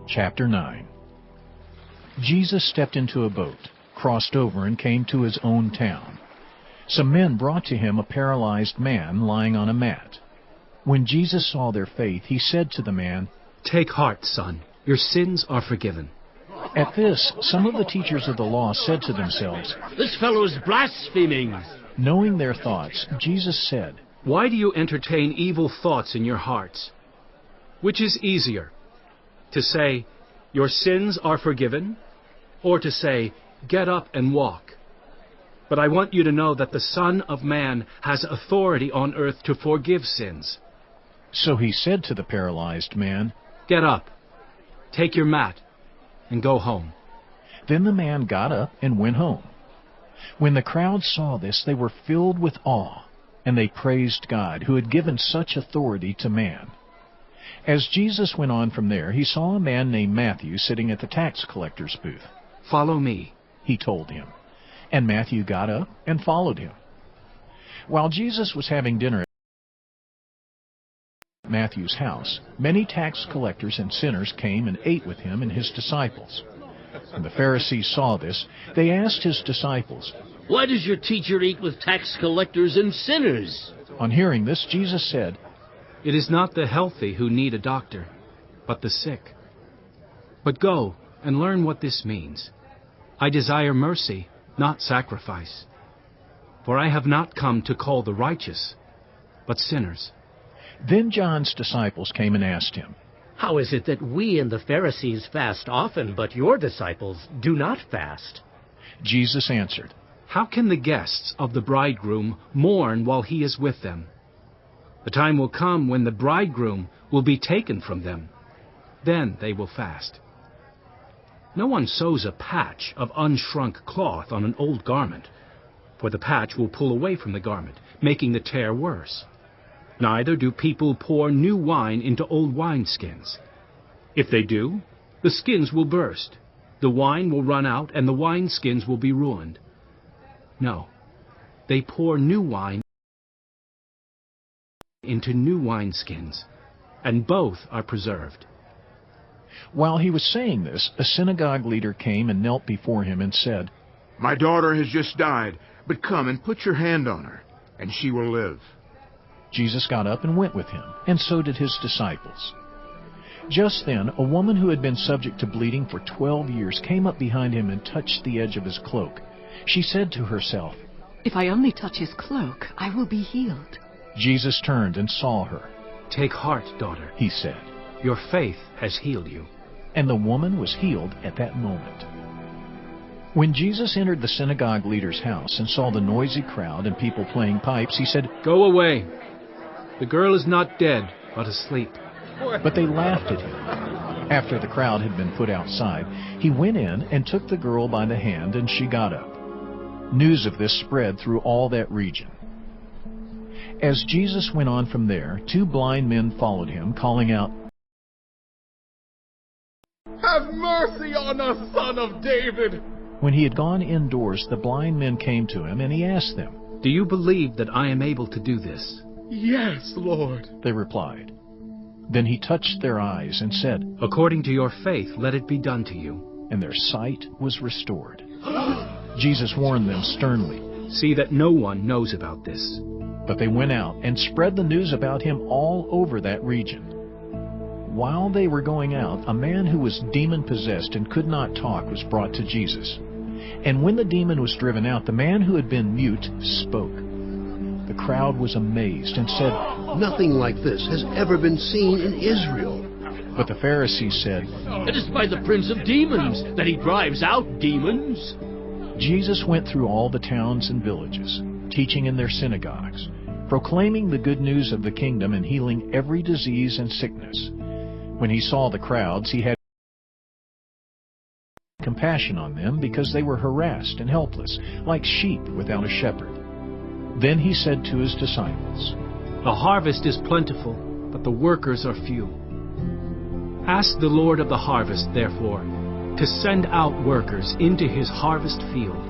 Chapter 9. Jesus stepped into a boat, crossed over, and came to his own town. Some men brought to him a paralyzed man lying on a mat. When Jesus saw their faith, he said to the man, "Take heart, son. Your sins are forgiven." At this, some of the teachers of the law said to themselves, "This fellow is blaspheming." Knowing their thoughts, Jesus said, "Why do you entertain evil thoughts in your hearts? Which is easier, to say, 'Your sins are forgiven,' or to say, 'Get up and walk'? But I want you to know that the Son of Man has authority on earth to forgive sins." So he said to the paralyzed man, "Get up, take your mat, and go home." Then the man got up and went home. When the crowd saw this, they were filled with awe, and they praised God, who had given such authority to man. As Jesus went on from there, he saw a man named Matthew sitting at the tax collector's booth. "Follow me," he told him. And Matthew got up and followed him. While Jesus was having dinner at Matthew's house, many tax collectors and sinners came and ate with him and his disciples. When the Pharisees saw this, they asked his disciples, "Why does your teacher eat with tax collectors and sinners?" On hearing this, Jesus said, "It is not the healthy who need a doctor, but the sick. But go and learn what this means. I desire mercy, not sacrifice. For I have not come to call the righteous, but sinners." Then John's disciples came and asked him, "How is it that we and the Pharisees fast often, but your disciples do not fast?" Jesus answered, "How can the guests of the bridegroom mourn while he is with them? The time will come when the bridegroom will be taken from them. Then they will fast. No one sews a patch of unshrunk cloth on an old garment, for the patch will pull away from the garment, making the tear worse. Neither do people pour new wine into old wineskins. If they do, the skins will burst, the wine will run out, and the wineskins will be ruined. No, they pour new wine into new wineskins, and both are preserved." While he was saying this, a synagogue leader came and knelt before him and said, "My daughter has just died, but come and put your hand on her, and she will live." Jesus got up and went with him, and so did his disciples. Just then, a woman who had been subject to bleeding for 12 years came up behind him and touched the edge of his cloak. She said to herself, "If I only touch his cloak, I will be healed." Jesus turned and saw her. "Take heart, daughter," he said. "Your faith has healed you." And the woman was healed at that moment. When Jesus entered the synagogue leader's house and saw the noisy crowd and people playing pipes, he said, "Go away. The girl is not dead, but asleep." But they laughed at him. After the crowd had been put outside, he went in and took the girl by the hand, and she got up. News of this spread through all that region. As Jesus went on from there, 2 blind men followed him, calling out, "Have mercy on us, Son of David!" When he had gone indoors, the blind men came to him, and he asked them. "Do you believe that I am able to do this?" "Yes, Lord," they replied. Then he touched their eyes and said, "According to your faith, let it be done to you." And their sight was restored. Jesus warned them sternly. "See that no one knows about this." But they went out and spread the news about him all over that region. While they were going out, a man who was demon-possessed and could not talk was brought to Jesus. And when the demon was driven out, the man who had been mute spoke. The crowd was amazed and said, "Nothing like this has ever been seen in Israel." But the Pharisees said, "It is by the prince of demons that he drives out demons." Jesus went through all the towns and villages, teaching in their synagogues, proclaiming the good news of the kingdom and healing every disease and sickness. When he saw the crowds, he had compassion on them because they were harassed and helpless, like sheep without a shepherd. Then he said to his disciples, "The harvest is plentiful, but the workers are few. Ask the Lord of the harvest, therefore, to send out workers into his harvest field.